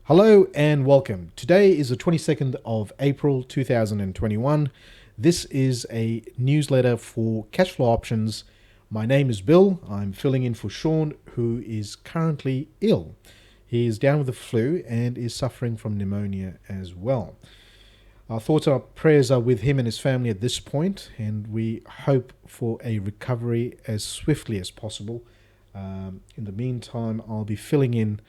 Hello and welcome. Today is the 22nd of April 2021. This is a newsletter for cash flow options. My name is Bill. I'm filling in for Sean, who is currently ill. He is down with the flu and is suffering from pneumonia as well. Our thoughts and our prayers are with him and his family at this point, and we hope for a recovery as swiftly as possible. In the meantime, I'll be filling in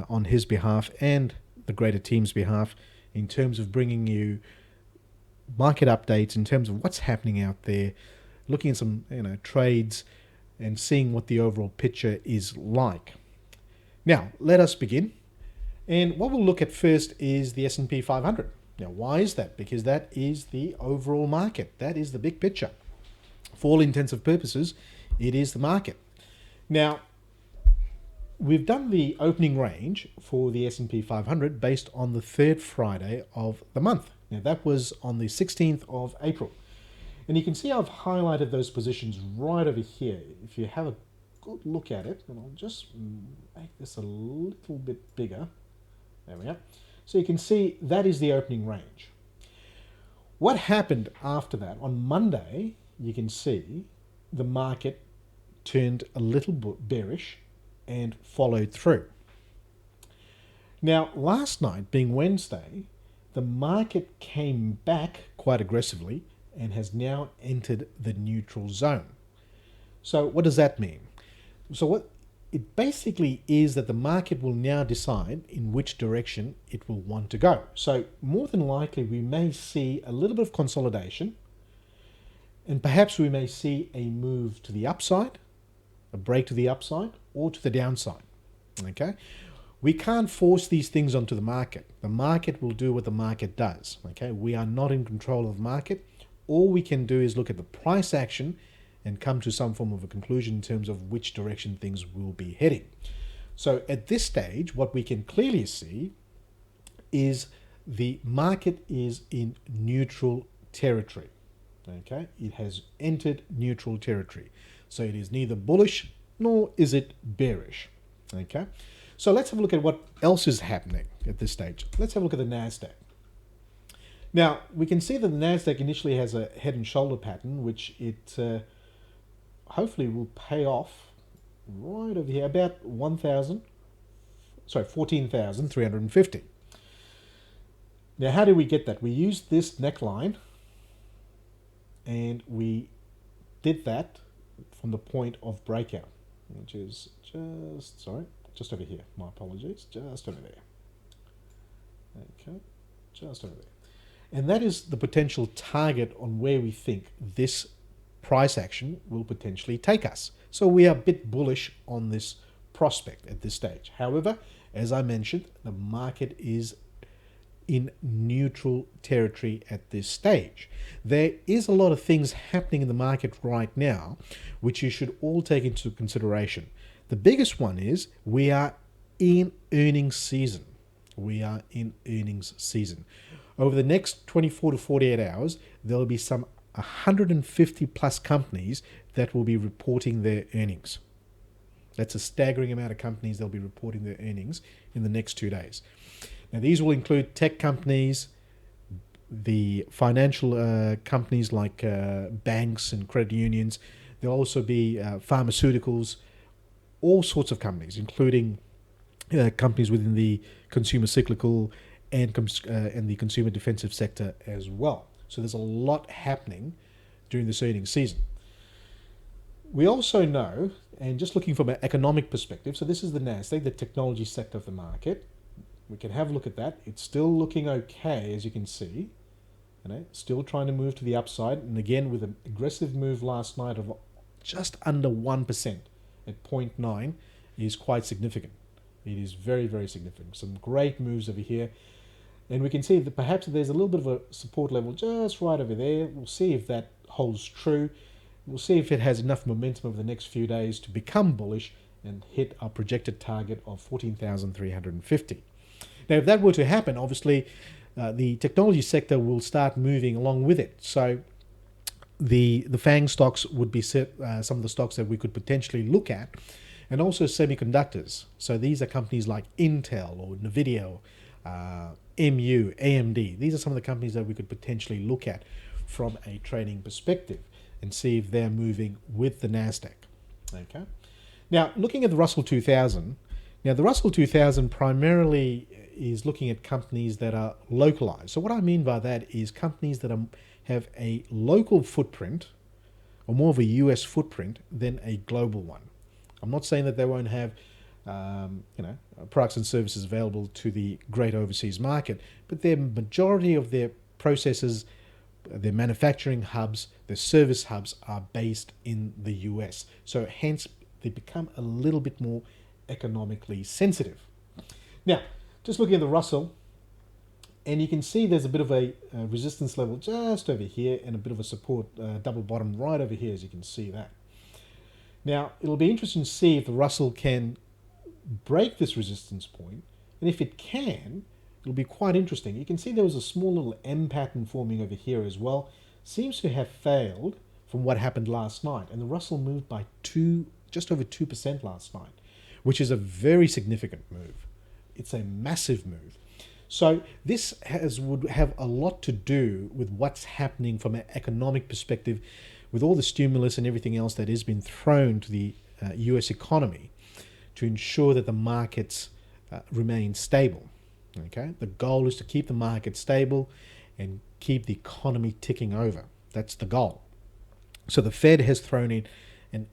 on his behalf and the greater team's behalf in terms of bringing you market updates, in terms of what's happening out there, looking at some trades and seeing what the overall picture is like. Now, let us begin. And what we'll look at first is the S&P 500. Now, why is that? Because that is the overall market. That is the big picture. For all intensive purposes, it is the market. Now, we've done the opening range for the S&P 500 based on the third Friday of the month. Now, that was on the 16th of April. And you can see I've highlighted those positions right over here. If you have a good look at it, and I'll just make this a little bit bigger. There we are. So you can see that is the opening range. What happened after that? On Monday, you can see the market turned a little bit bearish and followed through. Now, last night, being Wednesday, the market came back quite aggressively and has now entered the neutral zone. So what does that mean? So what it basically is that the market will now decide in which direction it will want to go. So more than likely, we may see a little bit of consolidation, and perhaps we may see a move to the upside, a break to the upside, or to the downside. Okay, we can't force these things onto the market. The market will do what the market does. Okay, we are not in control of the market. All we can do is look at the price action and come to some form of a conclusion in terms of which direction things will be heading. So at this stage, what we can clearly see is the market is in neutral territory. Okay, it has entered neutral territory. So it is neither bullish nor is it bearish. Okay, so let's have a look at what else is happening at this stage. Let's have a look at the Nasdaq. Now, we can see that the Nasdaq initially has a head and shoulder pattern, which it hopefully will pay off right over here, about 14,350. Now, how do we get that? We used this neckline, and we did that from the point of breakout, which is just over here. My apologies, just over there. Okay, just over there. And that is the potential target on where we think this price action will potentially take us. So we are a bit bullish on this prospect at this stage. However, as I mentioned, the market is in neutral territory at this stage. There is a lot of things happening in the market right now, which you should all take into consideration. The biggest one is we are in earnings season. We are in earnings season. Over the next 24 to 48 hours, there will be some 150 plus companies that will be reporting their earnings. That's a staggering amount of companies that will be reporting their earnings in the next 2 days. Now, these will include tech companies, the financial companies like banks and credit unions. There'll also be pharmaceuticals, all sorts of companies, including companies within the consumer cyclical and the consumer defensive sector as well. So there's a lot happening during this earnings season. We also know, and just looking from an economic perspective, so this is the Nasdaq, the technology sector of the market. We can have a look at that. It's still looking okay, as you can see. Still trying to move to the upside. And again, with an aggressive move last night of just under 1% at 0.9 is quite significant. It is very, very significant. Some great moves over here. And we can see that perhaps there's a little bit of a support level just right over there. We'll see if that holds true. We'll see if it has enough momentum over the next few days to become bullish and hit our projected target of 14,350. Now, if that were to happen, obviously, the technology sector will start moving along with it. So the FANG stocks would be some of the stocks that we could potentially look at. and also semiconductors. So these are companies like Intel or Nvidia, MU, AMD. These are some of the companies that we could potentially look at from a trading perspective and see if they're moving with the Nasdaq. Okay. Now, looking at the Russell 2000, now the Russell 2000 primarily is looking at companies that are localized. So what I mean by that is companies that have a local footprint, or more of a US footprint than a global one. I'm not saying that they won't have products and services available to the great overseas market, but the majority of their processes, their manufacturing hubs, their service hubs are based in the US. So hence they become a little bit more economically sensitive. Now, just looking at the Russell, and you can see there's a bit of a resistance level just over here and a bit of a support double bottom right over here, as you can see that. Now, it'll be interesting to see if the Russell can break this resistance point, and if it can, it'll be quite interesting. You can see there was a small little M pattern forming over here as well. Seems to have failed from what happened last night, and the Russell moved by just over 2% last night, which is a very significant move. It's a massive move. So this would have a lot to do with what's happening from an economic perspective, with all the stimulus and everything else that has been thrown to the US economy to ensure that the markets remain stable. Okay, the goal is to keep the market stable and keep the economy ticking over. That's the goal. So the Fed has thrown in an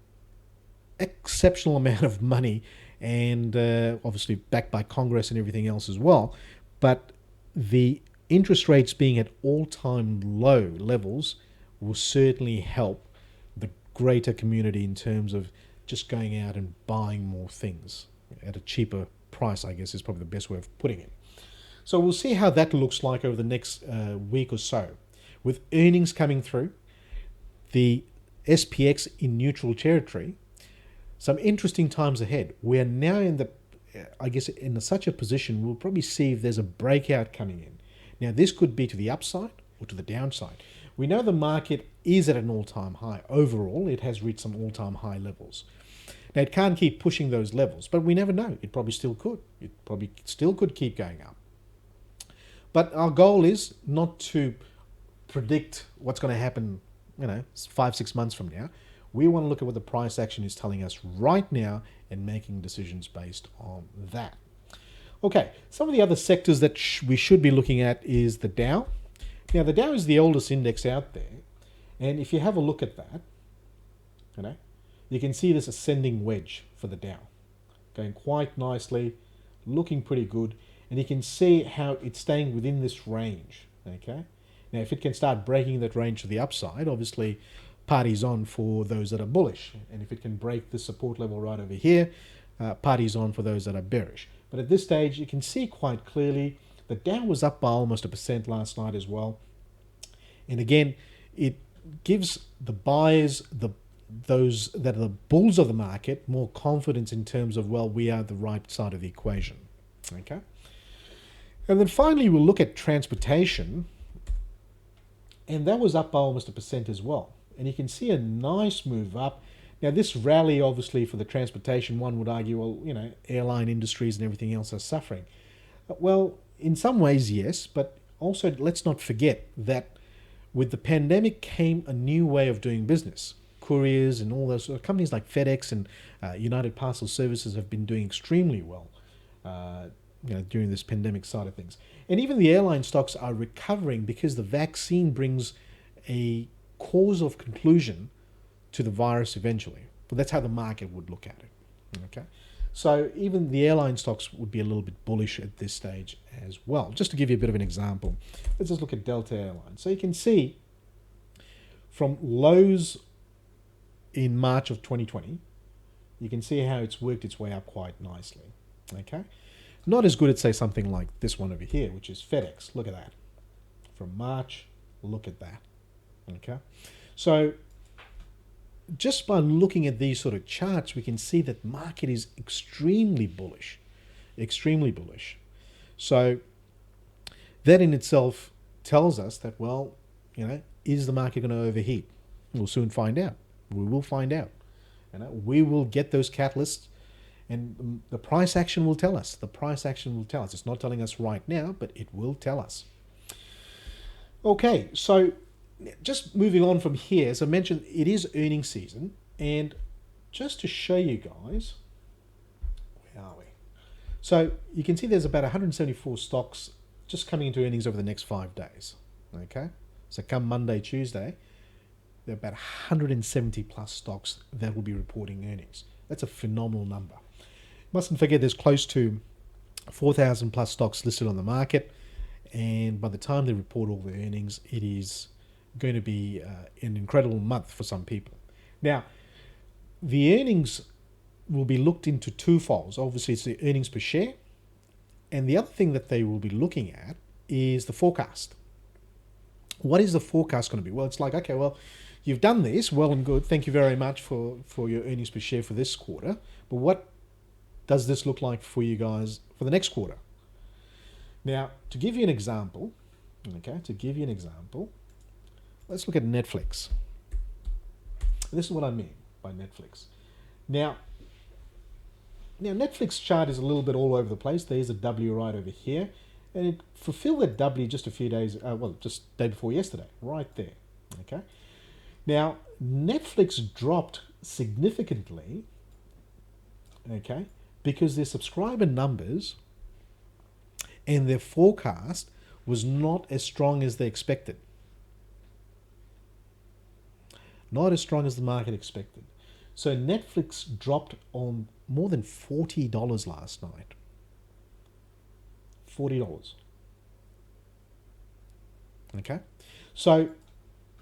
exceptional amount of money, and obviously backed by Congress and everything else as well. But the interest rates being at all-time low levels will certainly help the greater community in terms of just going out and buying more things at a cheaper price, I guess is probably the best way of putting it. So we'll see how that looks like over the next week or so. With earnings coming through, the SPX in neutral territory, some interesting times ahead. We're now in such a position, we'll probably see if there's a breakout coming in. Now, this could be to the upside or to the downside. We know the market is at an all-time high. Overall, it has reached some all-time high levels. Now, it can't keep pushing those levels, but we never know. It probably still could. It probably still could keep going up. But our goal is not to predict what's going to happen, 5-6 months from now. We want to look at what the price action is telling us right now and making decisions based on that. Okay, some of the other sectors that we should be looking at is the Dow. Now, the Dow is the oldest index out there. And if you have a look at that, you can see this ascending wedge for the Dow going quite nicely, looking pretty good. And you can see how it's staying within this range. Okay. Now, if it can start breaking that range to the upside, obviously, party's on for those that are bullish. And if it can break the support level right over here, party's on for those that are bearish. But at this stage, you can see quite clearly the Dow was up by almost 1% last night as well. And again, it gives the buyers, those that are the bulls of the market, more confidence in terms of, well, we are the right side of the equation. Okay. And then finally, we'll look at transportation. And that was up by almost 1% as well. And you can see a nice move up. Now, this rally, obviously, for the transportation, one would argue, well, airline industries and everything else are suffering. Well, in some ways, yes. But also, let's not forget that with the pandemic came a new way of doing business. Couriers and all those companies like FedEx and United Parcel Services have been doing extremely well during this pandemic side of things. And even the airline stocks are recovering because the vaccine brings a cause of conclusion to the virus eventually. But that's how the market would look at it. Okay, so even the airline stocks would be a little bit bullish at this stage as well. Just to give you a bit of an example, let's just look at Delta Airlines. So you can see from lows in March of 2020, you can see how it's worked its way up quite nicely. Okay, not as good as, say, something like this one over here, which is FedEx. Look at that. From March, look at that. Okay, so just by looking at these sort of charts, we can see that market is extremely bullish. So that in itself tells us that, well, is the market going to overheat? We'll soon find out. We will find out. We will get those catalysts And the price action will tell us. The price action will tell us. It's not telling us right now, but it will tell us. Okay, so just moving on from here, as I mentioned, it is earnings season. And just to show you guys, where are we? So you can see there's about 174 stocks just coming into earnings over the next 5 days. Okay, so come Monday, Tuesday, there are about 170 plus stocks that will be reporting earnings. That's a phenomenal number. Mustn't forget there's close to 4,000 plus stocks listed on the market, and by the time they report all the earnings, it is going to be an incredible month for some people. Now, the earnings will be looked into two folds. Obviously, it's the earnings per share, and the other thing that they will be looking at is the forecast. What is the forecast going to be? Well, it's like, okay, well, you've done this, well and good. Thank you very much for your earnings per share for this quarter. But what does this look like for you guys for the next quarter? Now, to give you an example, let's look at Netflix. This is what I mean by Netflix. Now Netflix chart is a little bit all over the place. There's a W right over here, and it fulfilled that W just a few days, just day before yesterday, right there. Okay. Now Netflix dropped significantly, okay, because their subscriber numbers and their forecast was not as strong as they expected. Not as strong as the market expected. So Netflix dropped on more than $40 last night. $40. Okay? So,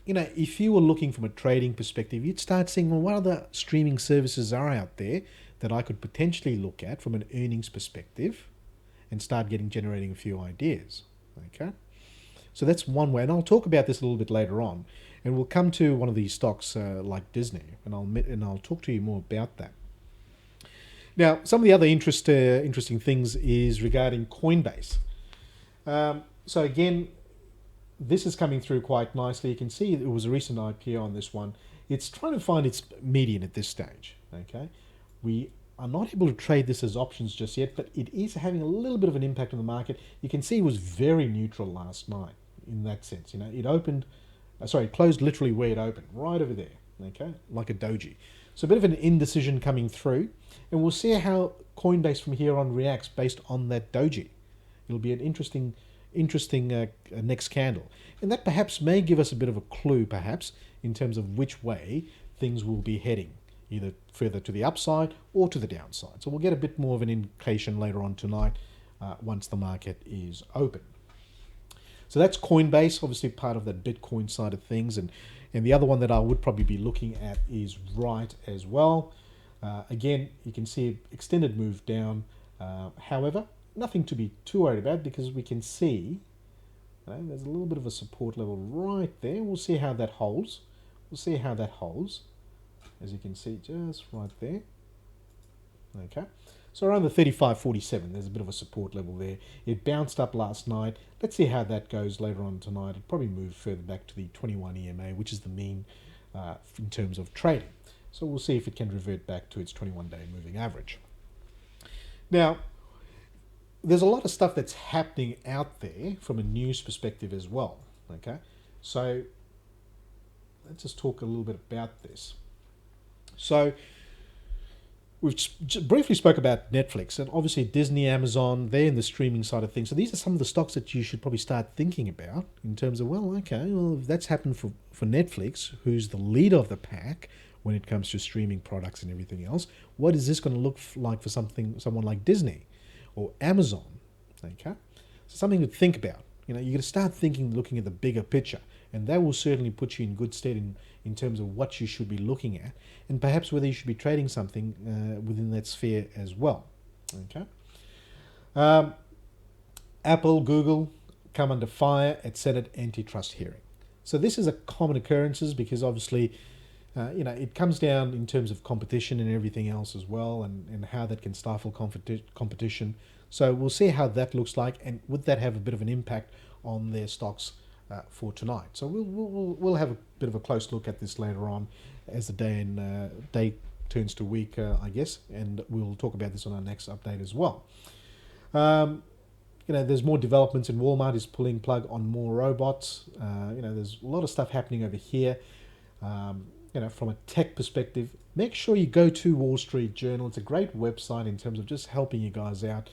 if you were looking from a trading perspective, you'd start seeing, well, what other streaming services are out there that I could potentially look at from an earnings perspective and start generating a few ideas. Okay? So that's one way, and I'll talk about this a little bit later on. And we'll come to one of these stocks like Disney, and I'll talk to you more about that. Now, some of the other interesting things is regarding Coinbase. So again, this is coming through quite nicely. You can see it was a recent IPO on this one. It's trying to find its median at this stage. Okay, we are not able to trade this as options just yet, but it is having a little bit of an impact on the market. You can see it was very neutral last night in that sense. It closed literally where it opened, right over there, okay, like a doji. So a bit of an indecision coming through, and we'll see how Coinbase from here on reacts based on that doji. It'll be an interesting next candle, and that perhaps may give us a bit of a clue, perhaps, in terms of which way things will be heading, either further to the upside or to the downside. So we'll get a bit more of an indication later on tonight once the market is open. So that's Coinbase, obviously part of that Bitcoin side of things. And the other one that I would probably be looking at is Right as well. Again, you can see extended move down. However, nothing to be too worried about because we can see there's a little bit of a support level right there. We'll see how that holds. As you can see, just right there. Okay. So around the 35.47, there's a bit of a support level there. It bounced up last night. Let's see how that goes later on tonight. It'll probably move further back to the 21 EMA, which is the mean in terms of trading. So we'll see if it can revert back to its 21-day moving average. Now, there's a lot of stuff that's happening out there from a news perspective as well. Okay, so let's just talk a little bit about this. So we've briefly spoke about Netflix and obviously Disney, Amazon, they're in the streaming side of things. So these are some of the stocks that you should probably start thinking about in terms of, if that's happened for Netflix, who's the leader of the pack when it comes to streaming products and everything else, what is this going to look like for someone like Disney or Amazon? Okay, so something to think about. You're going to start looking at the bigger picture, and that will certainly put you in good stead in terms of what you should be looking at, and perhaps whether you should be trading something within that sphere as well. Okay. Apple, Google come under fire at Senate antitrust hearing. So this is a common occurrence because obviously, it comes down in terms of competition and everything else as well, and how that can stifle competition. So we'll see how that looks like, and would that have a bit of an impact on their stocks for tonight. So we'll have a bit of a close look at this later on as the day turns to weak, I guess, and we'll talk about this on our next update as well. There's more developments in Walmart is pulling plug on more robots. There's a lot of stuff happening over here. From a tech perspective, make sure you go to Wall Street Journal. It's a great website in terms of just helping you guys out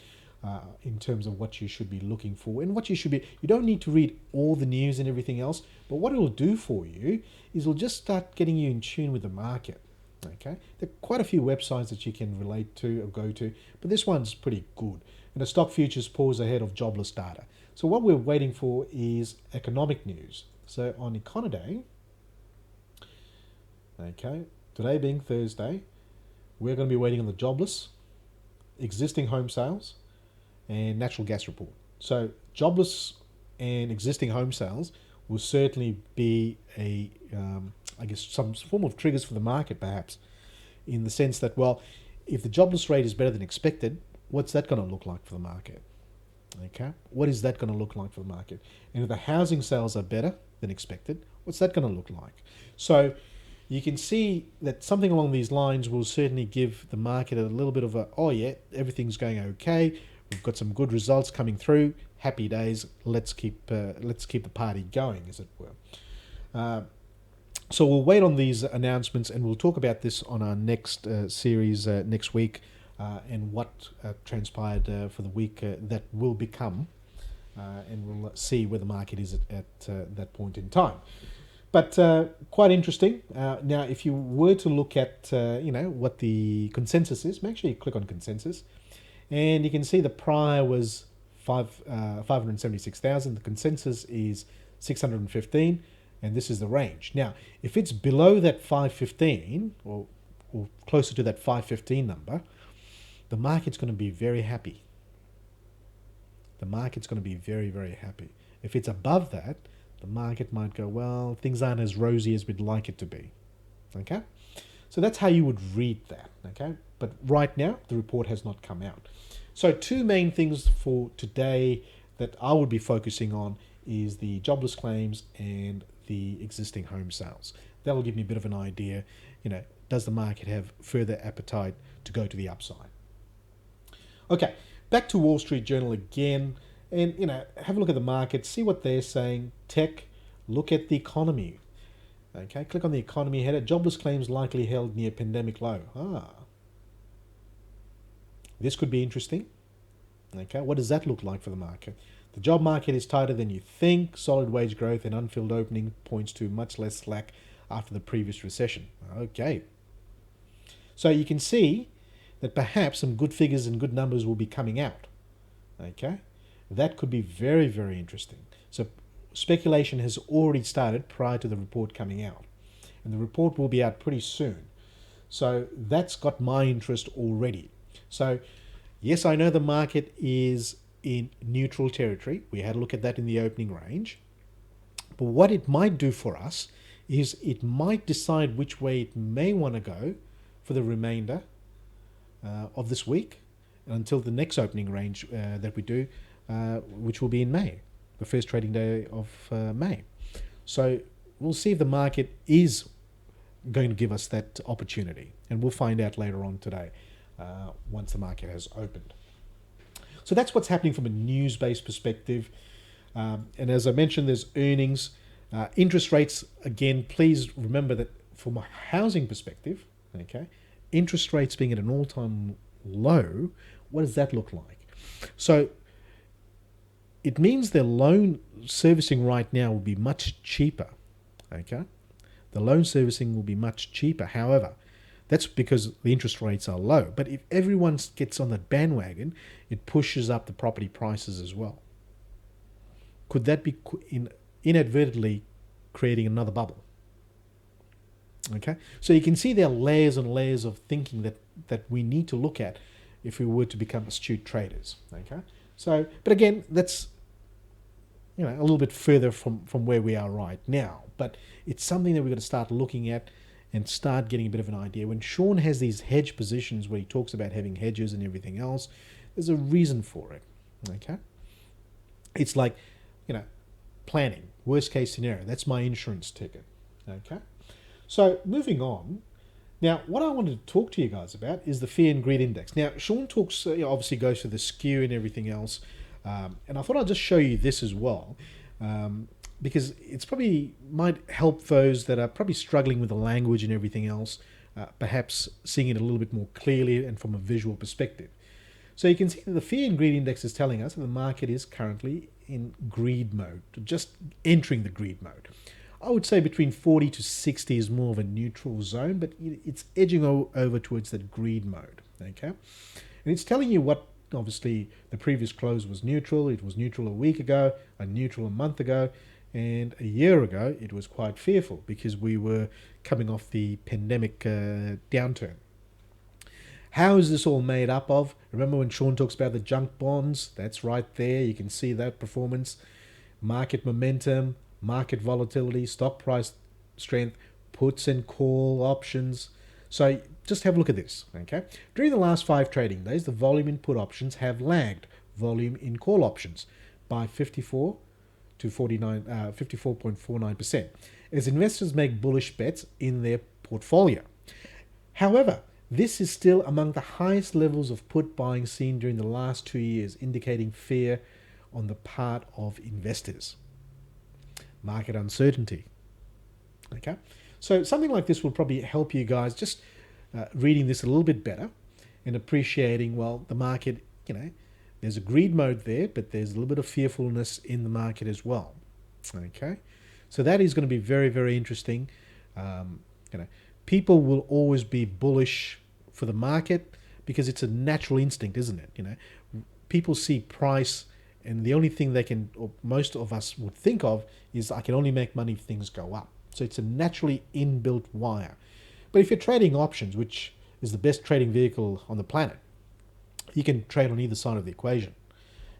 in terms of what you should be looking for and what you should be. You don't need to read all the news and everything else, but what it'll do for you is it'll just start getting you in tune with the market. Okay, there are quite a few websites that you can relate to or go to, but this one's pretty good. And the stock futures pause ahead of jobless data. So what we're waiting for is economic news. So on Econoday, okay, today being Thursday, we're going to be waiting on the jobless, existing home sales, and natural gas report. So jobless and existing home sales will certainly be some form of triggers for the market, perhaps, in the sense that, well, if the jobless rate is better than expected, what's that going to look like for the market? Okay, what is that going to look like for the market? And if the housing sales are better than expected, what's that going to look like? So you can see that something along these lines will certainly give the market a little bit of a, oh yeah, everything's going okay. We've got some good results coming through. Happy days. Let's keep the party going, as it were. So we'll wait on these announcements, and we'll talk about this on our next series next week, and what transpired for the week that will become, and we'll see where the market is at that point in time. But quite interesting. Now, if you were to look at what the consensus is, make sure you click on consensus, and you can see the prior was 576,000. The consensus is 615, and this is the range. Now, if it's below that 515 or closer to that 515 number, the market's going to be very happy. The market's going to be very, very happy. If it's above that, the market might go, well, things aren't as rosy as we'd like it to be. Okay? So that's how you would read that. Okay? But right now, the report has not come out. So two main things for today that I would be focusing on is the jobless claims and the existing home sales. That'll give me a bit of an idea, does the market have further appetite to go to the upside? Okay, back to Wall Street Journal again, and have a look at the market, see what they're saying. Tech, look at the economy. Okay, click on the economy header. Jobless claims likely held near pandemic low. This could be interesting. Okay, what does that look like for the market? The job market is tighter than you think. Solid wage growth and unfilled opening points to much less slack after the previous recession. Okay. So you can see that perhaps some good figures and good numbers will be coming out. Okay. That could be very, very interesting. So speculation has already started prior to the report coming out. And the report will be out pretty soon. So that's got my interest already. So yes, I know the market is in neutral territory. We had a look at that in the opening range. But what it might do for us is it might decide which way it may want to go for the remainder of this week until the next opening range that we do, which will be in May, the first trading day of May. So we'll see if the market is going to give us that opportunity, and we'll find out later on today once the market has opened. So that's what's happening from a news-based perspective. And as I mentioned, there's earnings. Interest rates, again, please remember that from a housing perspective, okay, interest rates being at an all-time low, what does that look like? So it means their loan servicing right now will be much cheaper, okay? The loan servicing will be much cheaper. However, that's because the interest rates are low. But if everyone gets on that bandwagon, it pushes up the property prices as well. Could that be inadvertently creating another bubble? Okay, so you can see there are layers and layers of thinking that we need to look at if we were to become astute traders. Okay, so but again, that's a little bit further from where we are right now. But it's something that we've got to start looking at and start getting a bit of an idea. When Sean has these hedge positions where he talks about having hedges and everything else, there's a reason for it. Okay, it's like planning, worst case scenario. That's my insurance ticket. Okay. So moving on, Now, what I wanted to talk to you guys about is the Fear and Greed Index. Now, Sean talks, obviously goes through the skew and everything else, and I thought I'd just show you this as well, because it's probably might help those that are probably struggling with the language and everything else, perhaps seeing it a little bit more clearly and from a visual perspective. So you can see that the Fear and Greed Index is telling us that the market is currently in greed mode, just entering the greed mode. I would say between 40 to 60 is more of a neutral zone, but it's edging over towards that greed mode, okay? And it's telling you what, obviously, the previous close was neutral. It was neutral a week ago, a neutral a month ago, and a year ago, it was quite fearful because we were coming off the pandemic downturn. How is this all made up of? Remember when Sean talks about the junk bonds? That's right there. You can see that performance, market momentum, market volatility, stock price strength, puts and call options. So just have a look at this, okay? During the last 5 trading days, the volume in put options have lagged volume in call options by 54 to 54.49% as investors make bullish bets in their portfolio. However, this is still among the highest levels of put buying seen during the last 2 years, indicating fear on the part of investors. Market uncertainty. Okay, so something like this will probably help you guys just reading this a little bit better and appreciating, well, the market, there's a greed mode there, but there's a little bit of fearfulness in the market as well. Okay, so that is going to be very, very interesting. People will always be bullish for the market because it's a natural instinct, isn't it? People see price, and the only thing they can, or most of us would think of, is I can only make money if things go up. So it's a naturally inbuilt wire. But if you're trading options, which is the best trading vehicle on the planet, you can trade on either side of the equation.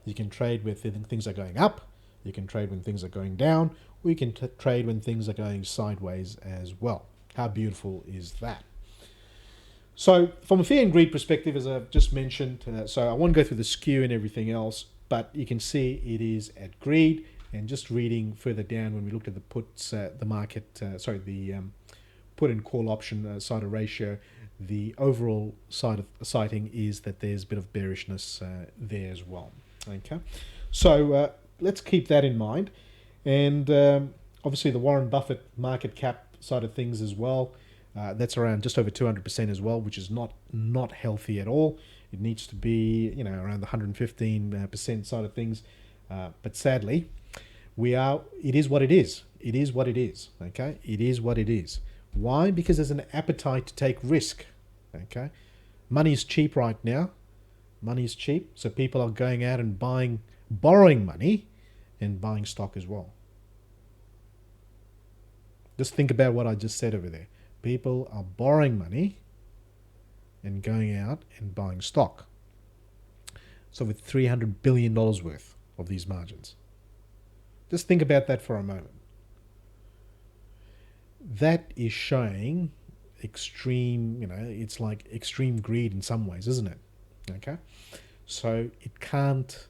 You can trade when things are going up, you can trade when things are going down, or you can trade when things are going sideways as well. How beautiful is that? So from a fear and greed perspective, as I've just mentioned, so I won't go through the skew and everything else, but you can see it is at greed. And just reading further down, when we looked at the puts, the put and call option side of ratio, the overall side of sighting is that there's a bit of bearishness there as well. Okay, so let's keep that in mind. And obviously the Warren Buffett market cap side of things as well, that's around just over 200% as well, which is not healthy at all. It needs to be around the 115% side of things, but sadly it is what it is. It is what it is. Okay, it is what it is. Why? Because there's an appetite to take risk. Okay, money is cheap right now. Money is cheap, so people are going out and borrowing money and buying stock as well. Just think about what I just said over there. People are borrowing money and going out and buying stock. So with $300 billion worth of these margins. Just think about that for a moment. That is showing extreme, it's like extreme greed in some ways, isn't it? Okay. So it can't,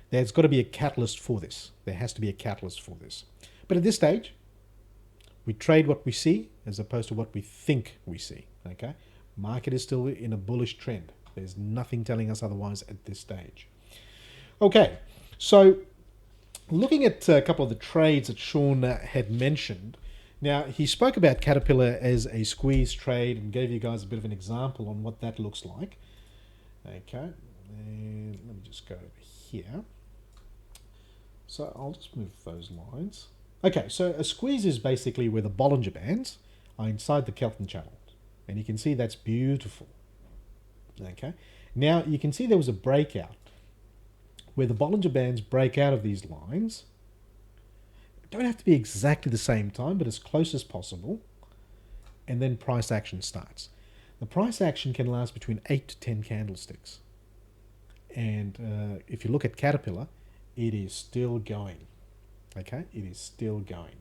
there's got to be a catalyst for this. There has to be a catalyst for this. But at this stage, we trade what we see as opposed to what we think we see. Okay. Market is still in a bullish trend. There's nothing telling us otherwise at this stage. Okay. So looking at a couple of the trades that Sean had mentioned, now he spoke about Caterpillar as a squeeze trade and gave you guys a bit of an example on what that looks like. Okay, and let me just go over here. So I'll just move those lines. Okay, so a squeeze is basically where the Bollinger Bands are inside the Kelton channel. And you can see that's beautiful. Okay, now you can see there was a breakout where the Bollinger Bands break out of these lines. Don't have to be exactly the same time, but as close as possible. And then price action starts. The price action can last between 8 to 10 candlesticks. And if you look at Caterpillar, it is still going. Okay, it is still going.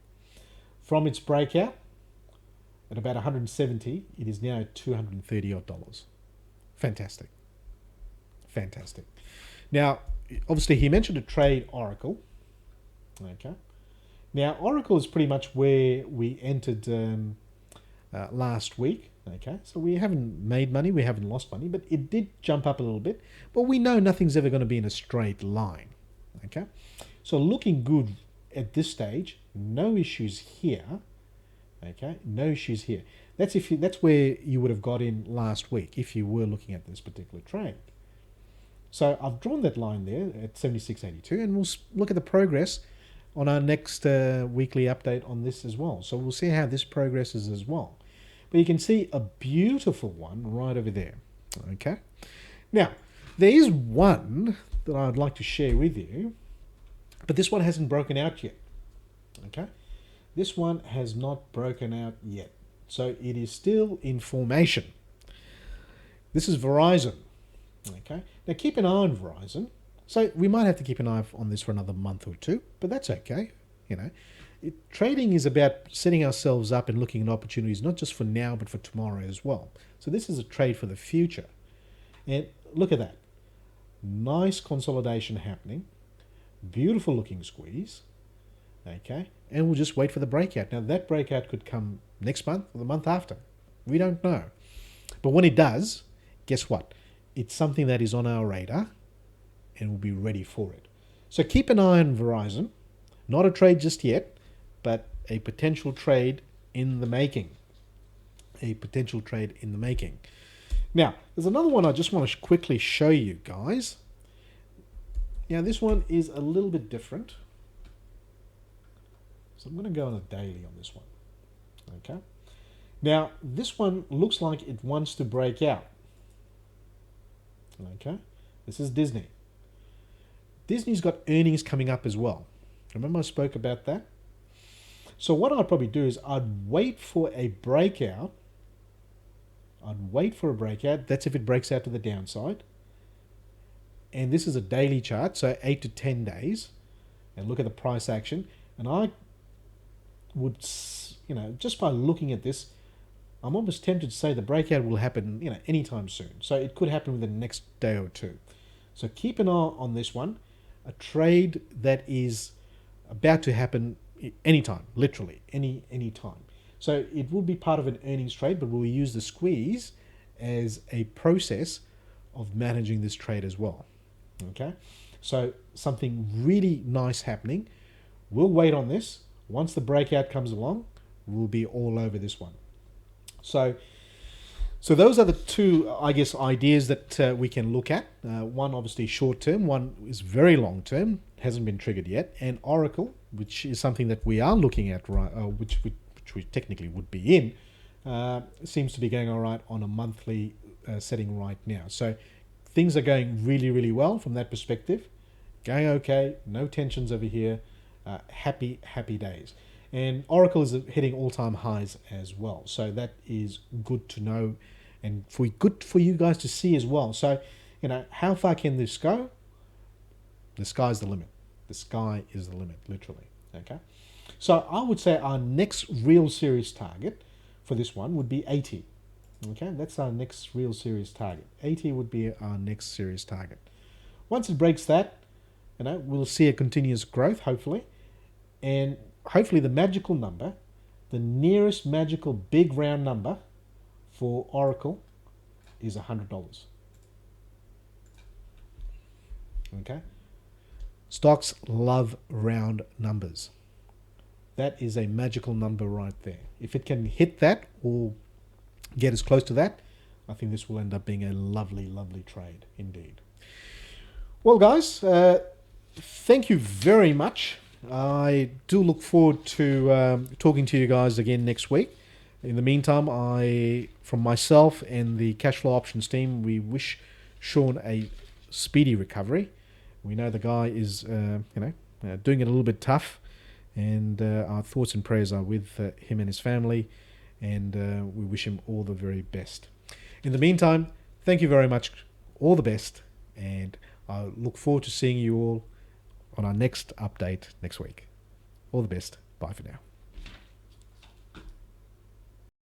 From its breakout, at about 170, it is now at $230 odd. Fantastic. Fantastic. Now, obviously, he mentioned a trade Oracle. Okay. Now, Oracle is pretty much where we entered last week. Okay, so we haven't made money, we haven't lost money, but it did jump up a little bit. But we know nothing's ever going to be in a straight line. Okay, so looking good at this stage, no issues here. Okay, no issues here. That's where you would have got in last week if you were looking at this particular trade. So I've drawn that line there at 76.82, and we'll look at the progress on our next weekly update on this as well. So we'll see how this progresses as well. But you can see a beautiful one right over there. Okay. Now, there is one that I'd like to share with you, but this one hasn't broken out yet. Okay. This one has not broken out yet. So it is still in formation. This is Verizon. Okay. Now keep an eye on Verizon. So we might have to keep an eye on this for another month or two, but that's okay. You know, trading is about setting ourselves up and looking at opportunities, not just for now, but for tomorrow as well. So this is a trade for the future. And look at that. Nice consolidation happening. Beautiful looking squeeze. Okay. And we'll just wait for the breakout. Now that breakout could come next month or the month after. We don't know. But when it does, guess what? It's something that is on our radar and we'll be ready for it. So keep an eye on Verizon. Not a trade just yet, but a potential trade in the making. A potential trade in the making. Now, there's another one I just want to quickly show you guys. Now, this one is a little bit different. So I'm going to go on a daily on this one. Okay. Now, this one looks like it wants to break out. Okay. This is Disney. Disney's got earnings coming up as well. Remember I spoke about that? So what I'd probably do is I'd wait for a breakout. I'd wait for a breakout. That's if it breaks out to the downside. And this is a daily chart, so 8 to 10 days. And look at the price action. And I would, you know, just by looking at this, I'm almost tempted to say the breakout will happen, you know, anytime soon. So it could happen within the next day or two. So keep an eye on this one. A trade that is about to happen anytime, literally, any time. So it will be part of an earnings trade, but we'll use the squeeze as a process of managing this trade as well. Okay, so something really nice happening. We'll wait on this. Once the breakout comes along, we'll be all over this one. So those are the two, I guess, ideas that we can look at. One obviously short term, one is very long term, hasn't been triggered yet, and Oracle, which is something that we are looking at, which we technically would be in, seems to be going all right on a monthly setting right now. So things are going really, really well from that perspective. Going okay, no tensions over here. Happy days. And Oracle is hitting all-time highs as well. So that is good to know and good for you guys to see as well. So, you know, how far can this go? The sky's the limit. The sky is the limit, literally. Okay. So I would say our next real serious target for this one would be 80. Okay, that's our next real serious target. 80 would be our next serious target. Once it breaks that, you know, we'll see a continuous growth, hopefully. And hopefully the magical number, the nearest magical big round number for Oracle is $100. Okay. Stocks love round numbers. That is a magical number right there. If it can hit that or get as close to that, I think this will end up being a lovely, lovely trade indeed. Well, guys, thank you very much. I do look forward to talking to you guys again next week. In the meantime, from myself and the Cashflow Options team, we wish Sean a speedy recovery. We know the guy is, doing it a little bit tough, and our thoughts and prayers are with him and his family, and we wish him all the very best. In the meantime, thank you very much. All the best, and I look forward to seeing you all on our next update next week. All the best. Bye for now.